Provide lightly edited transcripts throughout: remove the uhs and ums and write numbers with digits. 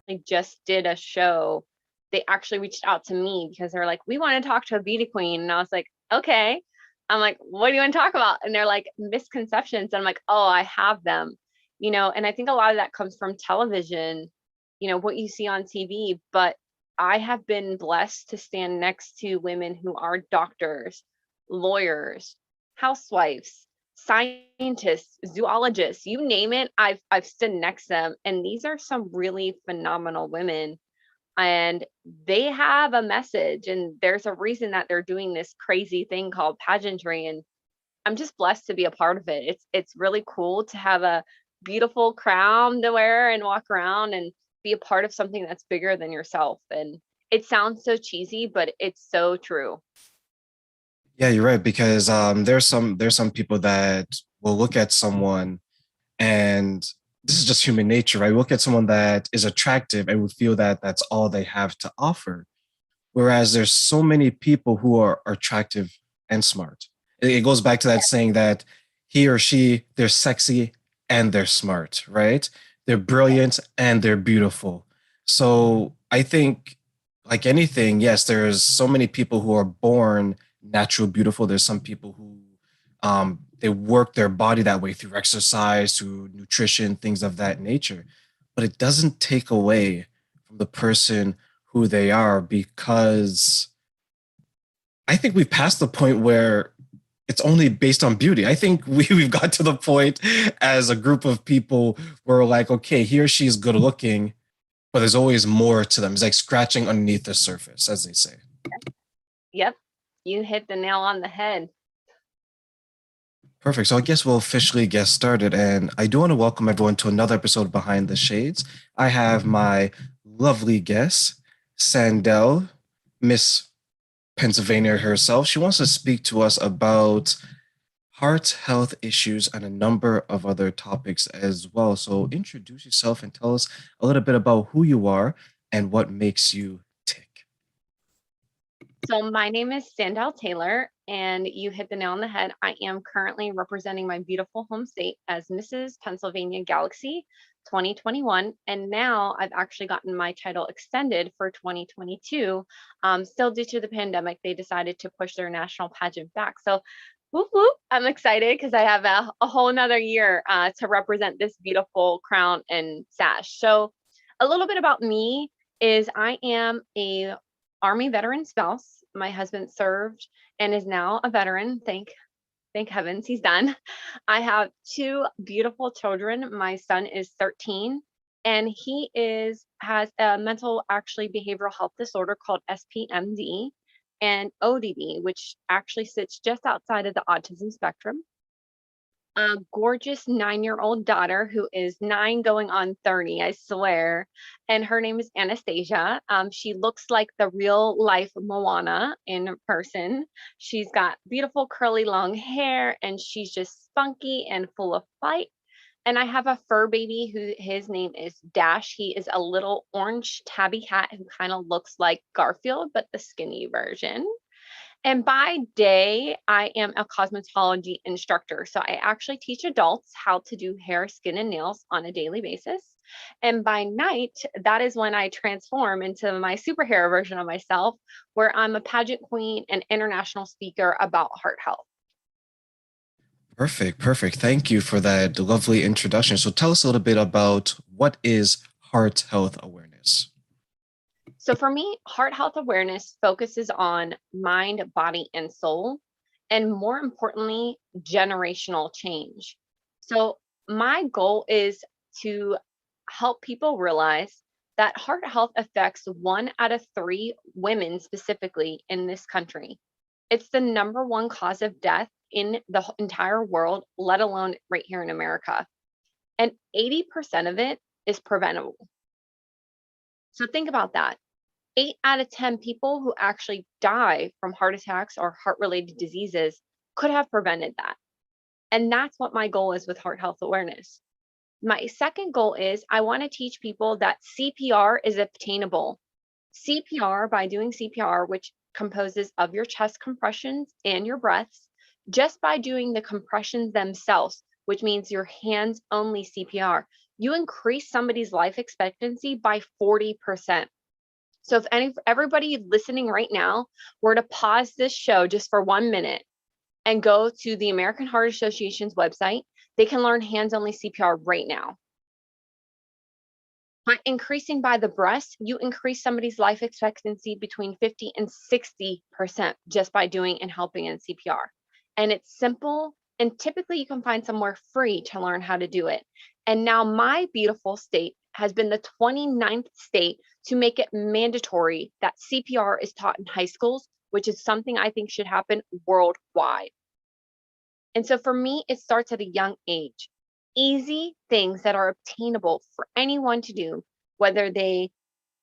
actually just did a show. They actually reached out to me because they're like, we want to talk to a beauty queen. And I was like, okay. I'm like, what do you want to talk about? And they're like, misconceptions. And I'm like, oh, I have them, and I think a lot of that comes from television, what you see on TV. But I have been blessed to stand next to women who are doctors, lawyers, housewives, scientists, zoologists, you name it, I've stood next to them. And these are some really phenomenal women. And they have a message, and there's a reason that they're doing this crazy thing called pageantry. And I'm just blessed to be a part of it. It's really cool to have a beautiful crown to wear and walk around and be a part of something that's bigger than yourself. And it sounds so cheesy, but it's so true. Yeah, you're right because there's some people that will look at someone, and this is just human nature, right? We look at someone that is attractive and we feel that that's all they have to offer. Whereas there's so many people who are attractive and smart. It goes back to that saying that he or she, they're sexy and they're smart, right? They're Yeah. brilliant and they're beautiful. So I think, like anything, yes, there's so many people who are born natural beautiful. There's some people who they work their body that way through exercise, through nutrition, things of that nature. But it doesn't take away from the person who they are, because I think we've passed the point where it's only based on beauty. I think we've got to the point as a group of people where we're like, okay, he or she is good looking, but there's always more to them. It's like scratching underneath the surface, as they say. Yep. You hit the nail on the head. Perfect. So I guess we'll officially get started. And I do want to welcome everyone to another episode of Behind the Shades. I have my lovely guest, Sandell, Miss Pennsylvania herself. She wants to speak to us about heart health issues and a number of other topics as well. So introduce yourself and tell us a little bit about who you are and what makes you tick. So my name is Sandahl Taylor, and you hit the nail on the head. I am currently representing my beautiful home state as Mrs. Pennsylvania Galaxy 2021, and now I've actually gotten my title extended for 2022. Still due to the pandemic, they decided to push their national pageant back. So, whoop whoop! I'm excited because I have a whole another year to represent this beautiful crown and sash. So, a little bit about me is I am a Army veteran spouse. My husband served and is now a veteran. Thank heavens he's done. I have two beautiful children. My son is 13 and he is has a mental actually behavioral health disorder called SPMD and ODD, which actually sits just outside of the autism spectrum. A gorgeous 9-year-old daughter who is 9 going on 30, I swear. And her name is Anastasia. She looks like the real life Moana in person. She's got beautiful curly long hair and she's just spunky and full of fight. And I have a fur baby who his name is Dash. He is a little orange tabby cat who kind of looks like Garfield, but the skinny version. And by day, I am a cosmetology instructor. So I actually teach adults how to do hair, skin, and nails on a daily basis. And by night, that is when I transform into my superhero version of myself, where I'm a pageant queen and international speaker about heart health. Perfect, perfect. Thank you for that lovely introduction. So tell us a little bit about what is heart health awareness. So for me, heart health awareness focuses on mind, body, and soul, and more importantly, generational change. So my goal is to help people realize that heart health affects 1 out of 3 women specifically in this country. It's the number one cause of death in the entire world, let alone right here in America. And 80% of it is preventable. So think about that. 8 out of 10 people who actually die from heart attacks or heart related diseases could have prevented that. And that's what my goal is with heart health awareness. My second goal is I want to teach people that CPR is obtainable. CPR, by doing CPR, which composes of your chest compressions and your breaths, just by doing the compressions themselves, which means your hands only CPR, you increase somebody's life expectancy by 40%. So if everybody listening right now were to pause this show just for 1 minute and go to the American Heart Association's website, they can learn hands-only CPR right now. By increasing by the breast, you increase somebody's life expectancy between 50 and 60% just by doing and helping in CPR. And it's simple, and typically you can find somewhere free to learn how to do it. And now my beautiful state has been the 29th state to make it mandatory that CPR is taught in high schools, which is something I think should happen worldwide. And so for me, it starts at a young age. Easy things that are obtainable for anyone to do, whether they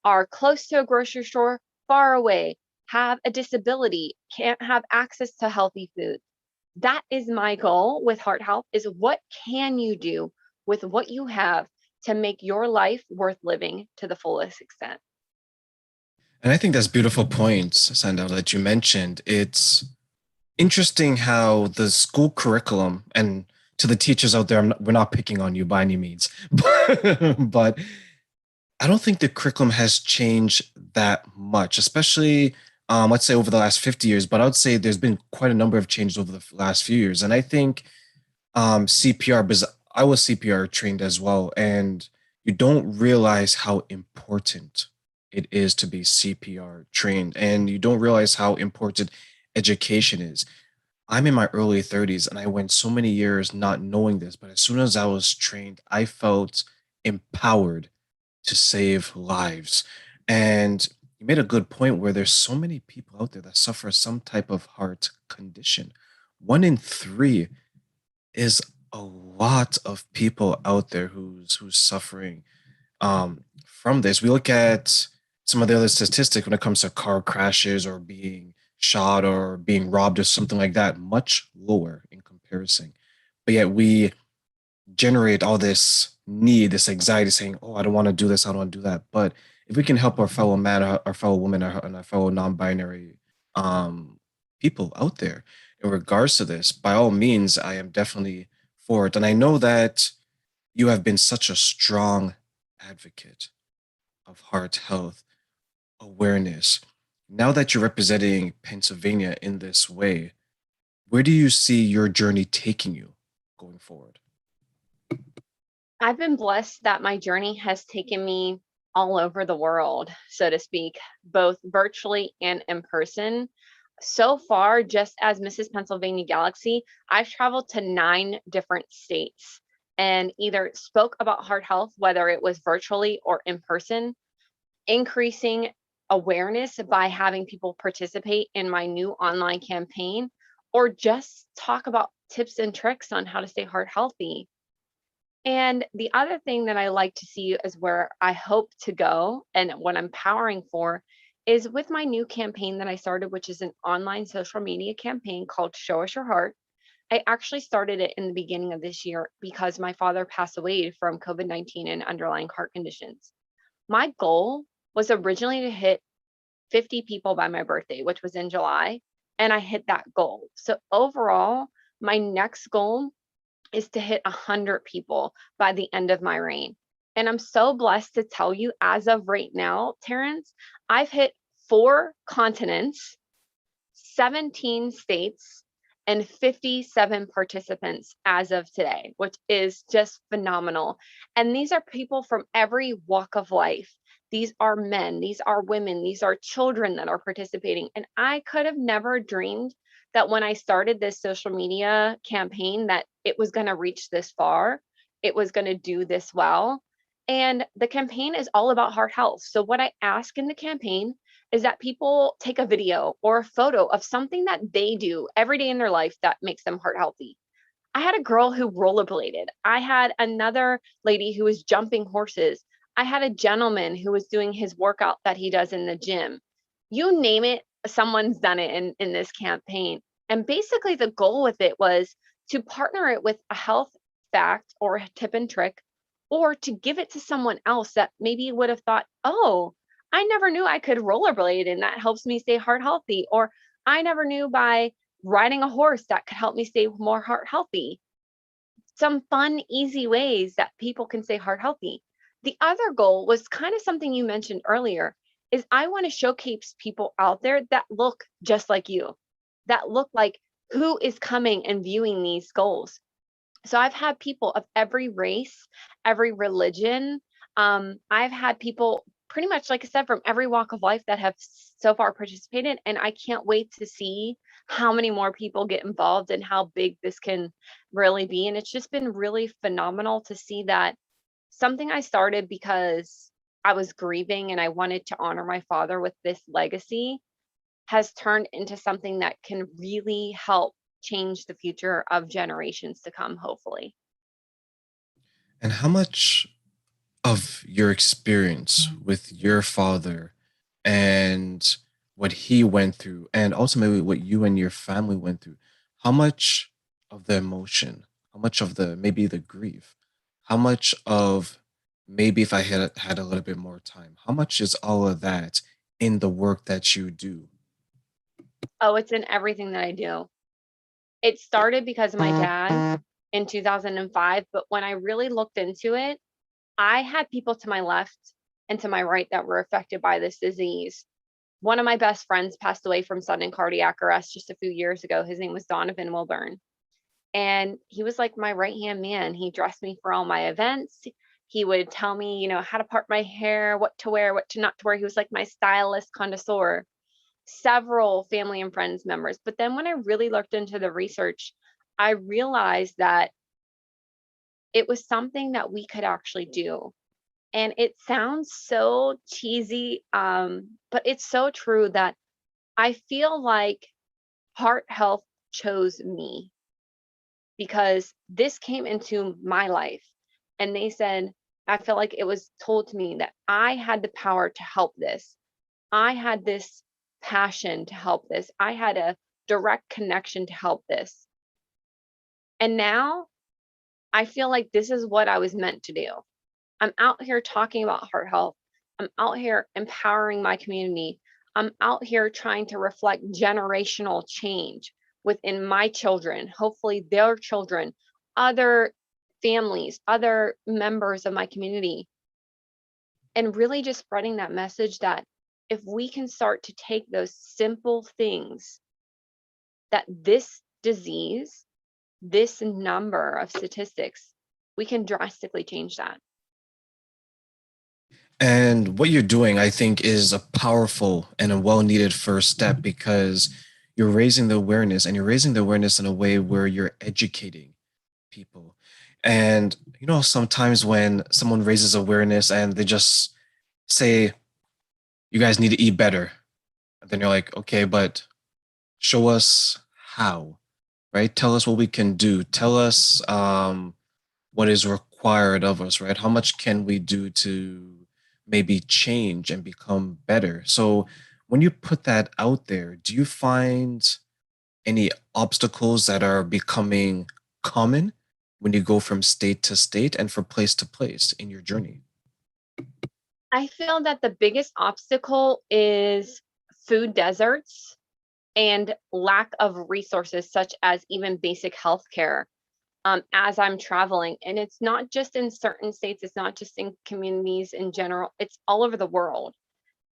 are close to a grocery store, far away, have a disability, can't have access to healthy food. That is my goal with Heart Health is what can you do with what you have to make your life worth living to the fullest extent? And I think that's beautiful points, Sandahl, that you mentioned. It's interesting how the school curriculum, and to the teachers out there, we're not picking on you by any means, but I don't think the curriculum has changed that much, especially let's say over the last 50 years. But I would say there's been quite a number of changes over the last few years. And I think CPR, because I was CPR trained as well, and you don't realize how important it is to be CPR trained, and you don't realize how important education is. I'm in my early 30s and I went so many years not knowing this, but as soon as I was trained, I felt empowered to save lives. And you made a good point where there's so many people out there that suffer some type of heart condition. One in three is a lot of people out there who's suffering from this. We look at some of the other statistics when it comes to car crashes or being shot or being robbed or something like that, much lower in comparison. But yet we generate all this need, this anxiety, saying, "Oh, I don't want to do this, I don't want to do that." But if we can help our fellow man, our fellow woman, and our fellow non-binary people out there in regards to this, by all means, I am definitely for it. And I know that you have been such a strong advocate of heart health awareness. Now that you're representing Pennsylvania in this way, where do you see your journey taking you going forward? I've been blessed that my journey has taken me all over the world, so to speak, both virtually and in person. So far, just as Mrs. Pennsylvania Galaxy, I've traveled to 9 different states and either spoke about heart health, whether it was virtually or in person, increasing awareness by having people participate in my new online campaign, or just talk about tips and tricks on how to stay heart healthy. And the other thing that I like to see is where I hope to go and what I'm powering for is with my new campaign that I started, which is an online social media campaign called Show Us Your Heart. I actually started it in the beginning of this year because my father passed away from COVID-19 and underlying heart conditions. My goal was originally to hit 50 people by my birthday, which was in July, and I hit that goal. So overall, my next goal is to hit 100 people by the end of my reign. And I'm so blessed to tell you, as of right now, Terrence, I've hit 4 continents, 17 states, and 57 participants as of today, which is just phenomenal. And these are people from every walk of life. These are men, these are women, these are children that are participating. And I could have never dreamed that when I started this social media campaign that it was going to reach this far, it was going to do this well. And the campaign is all about heart health. So what I ask in the campaign is that people take a video or a photo of something that they do every day in their life that makes them heart healthy. I had a girl who rollerbladed. I had another lady who was jumping horses. I had a gentleman who was doing his workout that he does in the gym. You name it, someone's done it in this campaign. And basically, the goal with it was to partner it with a health fact or a tip and trick, or to give it to someone else that maybe would have thought, oh, I never knew I could rollerblade and that helps me stay heart healthy. Or I never knew by riding a horse that could help me stay more heart healthy. some fun, easy ways that people can stay heart healthy. The other goal was kind of something you mentioned earlier is I want to showcase people out there that look just like you, that look like who is coming and viewing these goals. So I've had people of every race, every religion. I've had people pretty much, like I said, from every walk of life that have so far participated. And I can't wait to see how many more people get involved and how big this can really be. And it's just been really phenomenal to see that something I started because I was grieving and I wanted to honor my father with this legacy has turned into something that can really help change the future of generations to come, hopefully. And how much of your experience with your father and what he went through, and ultimately what you and your family went through, how much of the emotion, how much of the maybe the grief, how much of maybe if I had a little bit more time, how much is all of that in the work that you do? Oh, it's in everything that I do. It started because of my dad in 2005, but when I really looked into it, I had people to my left and to my right that were affected by this disease. One of my best friends passed away from sudden cardiac arrest just a few years ago. His name was Donovan Wilburn. And he was like my right-hand man. He dressed me for all my events. He would tell me, how to part my hair, what to wear, what to not to wear. He was like my stylist connoisseur, several family and friends members. But then when I really looked into the research, I realized that it was something that we could actually do. And it sounds so cheesy, but it's so true that I feel like heart health chose me because this came into my life and they said, I feel like it was told to me that I had the power to help this. I had this passion to help this. I had a direct connection to help this. And now I feel like this is what I was meant to do. I'm out here talking about heart health. I'm out here empowering my community. I'm out here trying to reflect generational change within my children, hopefully their children, other families, other members of my community, and really just spreading that message that if we can start to take those simple things, that this disease, this number of statistics, we can drastically change that. And what you're doing, I think, is a powerful and a well needed first step because you're raising the awareness and you're raising the awareness in a way where you're educating people. And, sometimes when someone raises awareness and they just say, you guys need to eat better, and then you're like, okay, but show us how, right? Tell us what we can do. Tell us what is required of us, right? How much can we do to maybe change and become better? So when you put that out there, do you find any obstacles that are becoming common when you go from state to state and from place to place in your journey? I feel that the biggest obstacle is food deserts and lack of resources, such as even basic healthcare, as I'm traveling. And it's not just in certain states, it's not just in communities in general, it's all over the world.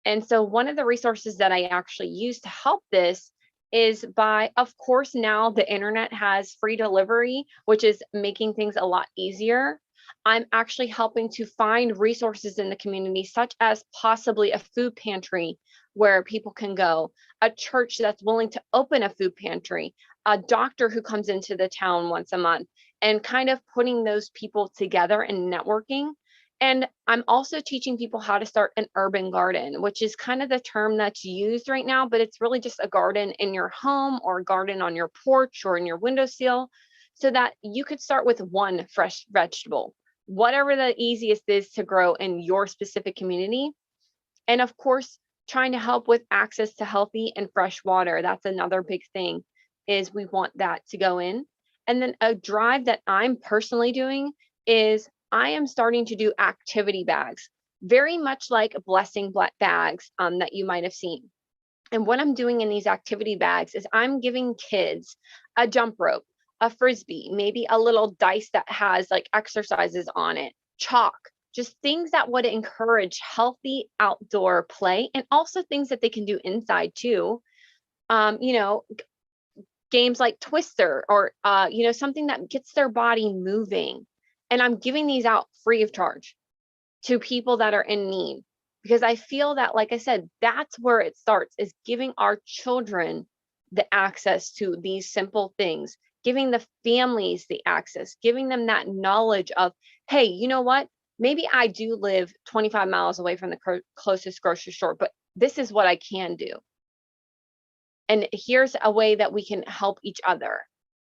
And so one of the resources that I actually use to help this is by, of course, now the internet has free delivery, which is making things a lot easier. I'm actually helping to find resources in the community, such as possibly a food pantry where people can go, a church that's willing to open a food pantry, a doctor who comes into the town once a month, and kind of putting those people together and networking. And I'm also teaching people how to start an urban garden, which is kind of the term that's used right now, but it's really just a garden in your home or a garden on your porch or in your windowsill so that you could start with one fresh vegetable, whatever the easiest is to grow in your specific community. And of course, trying to help with access to healthy and fresh water. That's another big thing is we want that to go in. And then a drive that I'm personally doing is I am starting to do activity bags, very much like blessing bags that you might have seen. And what I'm doing in these activity bags is I'm giving kids a jump rope, a frisbee, maybe a little dice that has like exercises on it, chalk, just things that would encourage healthy outdoor play, and also things that they can do inside too. You know, games like Twister, or you know, something that gets their body moving. And I'm giving these out free of charge to people that are in need, because I feel that, like I said, that's where it starts, is giving our children the access to these simple things, giving the families the access, giving them that knowledge of, hey, you know what, maybe I do live 25 miles away from the closest grocery store, but this is what I can do, and here's a way that we can help each other,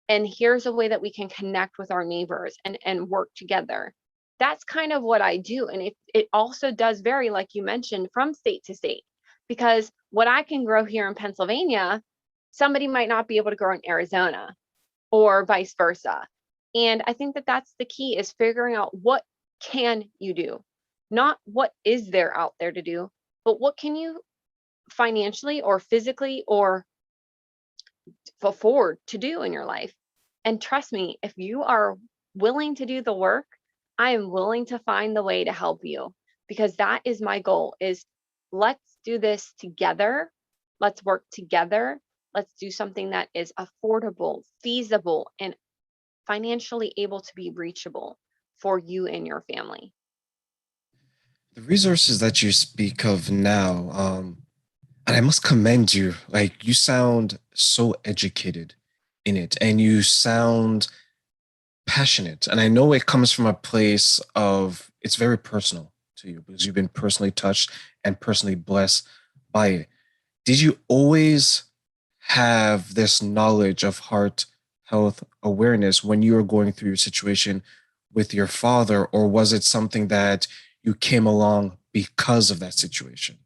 and here's a way that we can connect with our neighbors and work together. That's kind of what I do. And it also does vary, like you mentioned, from state to state, because what I can grow here in Pennsylvania, somebody might not be able to grow in Arizona, or vice versa. And I think that that's the key, is figuring out what can you do, not what is there out there to do, but what can you financially or physically or afford to do in your life. And trust me, if you are willing to do the work, I am willing to find the way to help you, because that is my goal, is let's do this together. Let's work together. Let's do something that is affordable, feasible, and financially able to be reachable for you and your family. The resources that you speak of now, and I must commend you. Like, you sound so educated in it, and you sound passionate. And I know it comes from a place of, it's very personal to you because you've been personally touched and personally blessed by it. Did you always have this knowledge of heart health awareness when you were going through your situation with your father, or was it something that you came along because of that situation?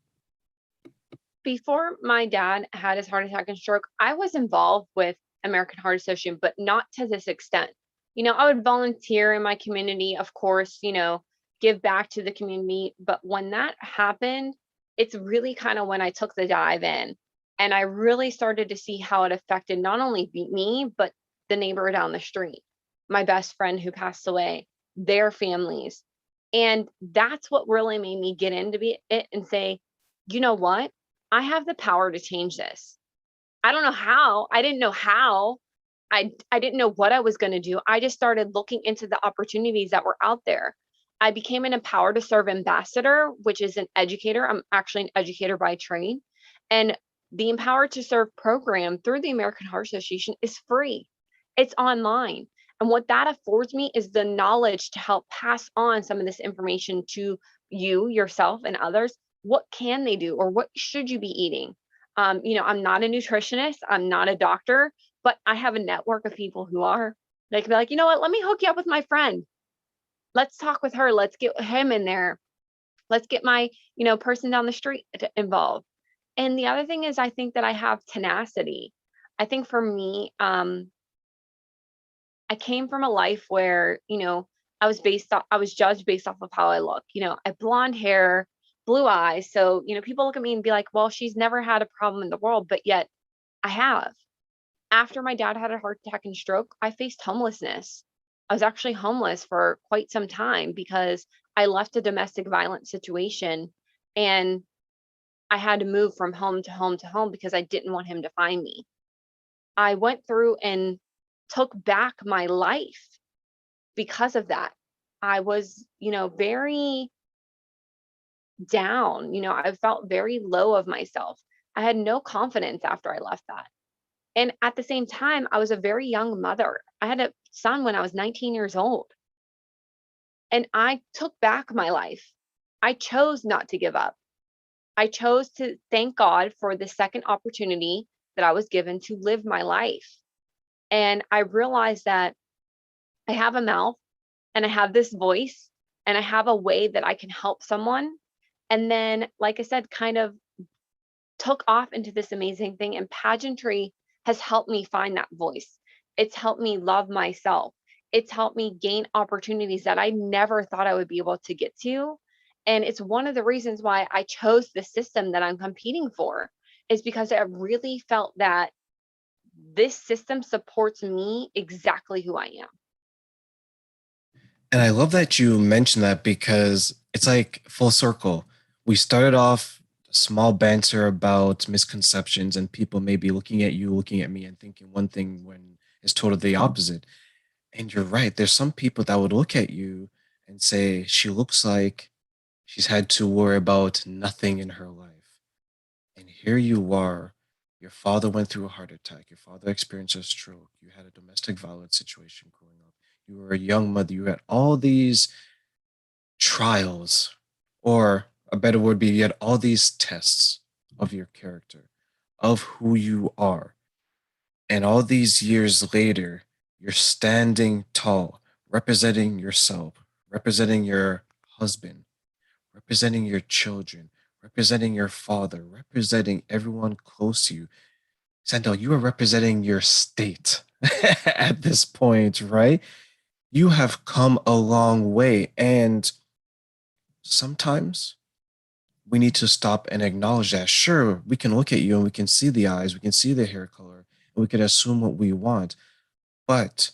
Before my dad had his heart attack and stroke, I was involved with American Heart Association, but not to this extent. You know, I would volunteer in my community, of course, you know, give back to the community. But when that happened, it's really kind of when I took the dive in, and I really started to see how it affected not only me, but the neighbor down the street, my best friend who passed away, their families. And that's what really made me get into it and say, you know what? I have the power to change this. I don't know how. I didn't know how. I didn't know what I was going to do. I just started looking into the opportunities that were out there. I became an Empower to Serve ambassador, which is an educator. I'm actually an educator by trade. And the Empower to Serve program through the American Heart Association is free. It's online. And what that affords me is the knowledge to help pass on some of this information to you, yourself, and others. What can they do, or what should you be eating? You know, I'm not a nutritionist, I'm not a doctor, but I have a network of people who are. They can be like, you know what, let me hook you up with my friend. Let's talk with her. Let's get him in there. Let's get my, you know, person down the street involved. And the other thing is, I think that I have tenacity. I think for me, I came from a life where, you know, I was judged based off of how I look. You know, I have blonde hair, blue eyes. So, you know, people look at me and be like, well, she's never had a problem in the world, but yet I have. After my dad had a heart attack and stroke, I faced homelessness. I was actually homeless for quite some time because I left a domestic violence situation, and I had to move from home to home to home because I didn't want him to find me. I went through and took back my life because of that. I was, you know, very down. You know, I felt very low of myself. I had no confidence after I left that. And at the same time, I was a very young mother. I had a son when I was 19 years old, and I took back my life. I chose not to give up. I chose to thank God for the second opportunity that I was given to live my life. And I realized that I have a mouth, and I have this voice, and I have a way that I can help someone. And then, like I said, kind of took off into this amazing thing. And pageantry has helped me find that voice. It's helped me love myself. It's helped me gain opportunities that I never thought I would be able to get to. And it's one of the reasons why I chose the system that I'm competing for, is because I really felt that this system supports me exactly who I am. And I love that you mentioned that because it's like full circle. We started off a small banter about misconceptions and people maybe looking at you, looking at me, and thinking one thing when it's totally the opposite. And you're right. There's some people that would look at you and say, she looks like she's had to worry about nothing in her life. And here you are. Your father went through a heart attack. Your father experienced a stroke. You had a domestic violence situation growing up. You were a young mother. You had all these trials, or a better word be, you had all these tests of your character, of who you are. And all these years later, you're standing tall, representing yourself, representing your husband, representing your children, representing your father, representing everyone close to you. Sandahl, you are representing your state at this point, right? You have come a long way. And sometimes we need to stop and acknowledge that. Sure, we can look at you and we can see the eyes, we can see the hair color, and we can assume what we want. But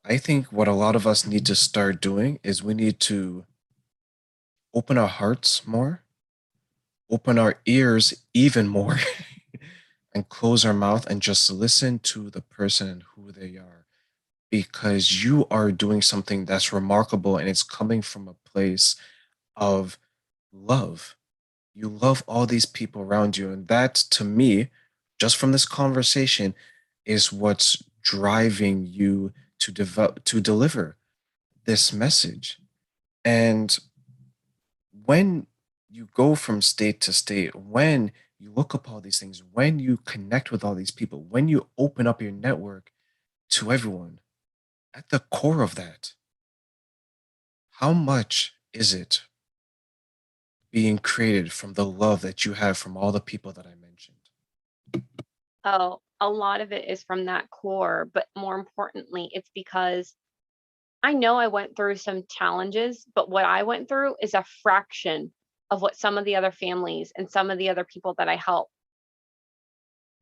I think what a lot of us need to start doing is we need to open our hearts more, open our ears even more, and close our mouth and just listen to the person and who they are. Because you are doing something that's remarkable and it's coming from a place of love. You love all these people around you. And that, to me, just from this conversation, is what's driving you to develop to deliver this message. And when you go from state to state, when you look up all these things, when you connect with all these people, when you open up your network to everyone, at the core of that, how much is it being created from the love that you have from all the people that I mentioned? Oh, a lot of it is from that core, but more importantly, it's because I know I went through some challenges, but what I went through is a fraction of what some of the other families and some of the other people that I help.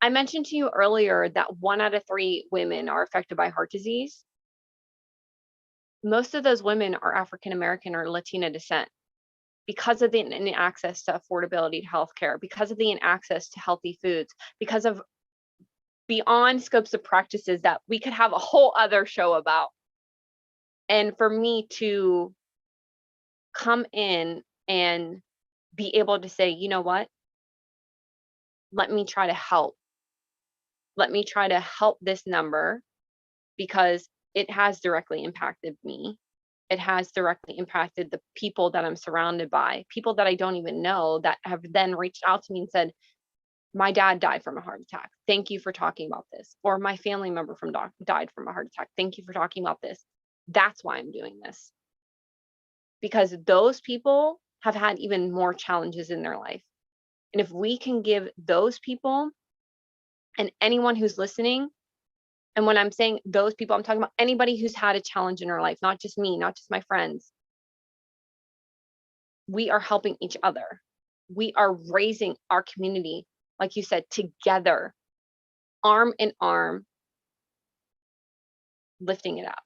I mentioned to you earlier that 1 out of 3 women are affected by heart disease. Most of those women are African American or Latina descent because of the access to affordability to healthcare, because of the access to healthy foods, because of beyond scopes of practices that we could have a whole other show about. And for me to come in and be able to say, you know what, let me try to help. Let me try to help this number because it has directly impacted me. It has directly impacted the people that I'm surrounded by, people that I don't even know that have then reached out to me and said, my dad died from a heart attack. Thank you for talking about this. Or my family member died from a heart attack. Thank you for talking about this. That's why I'm doing this. Because those people have had even more challenges in their life. And if we can give those people and anyone who's listening, and when I'm saying those people, I'm talking about anybody who's had a challenge in their life, not just me, not just my friends. We are helping each other. We are raising our community, like you said, together, arm in arm, lifting it up.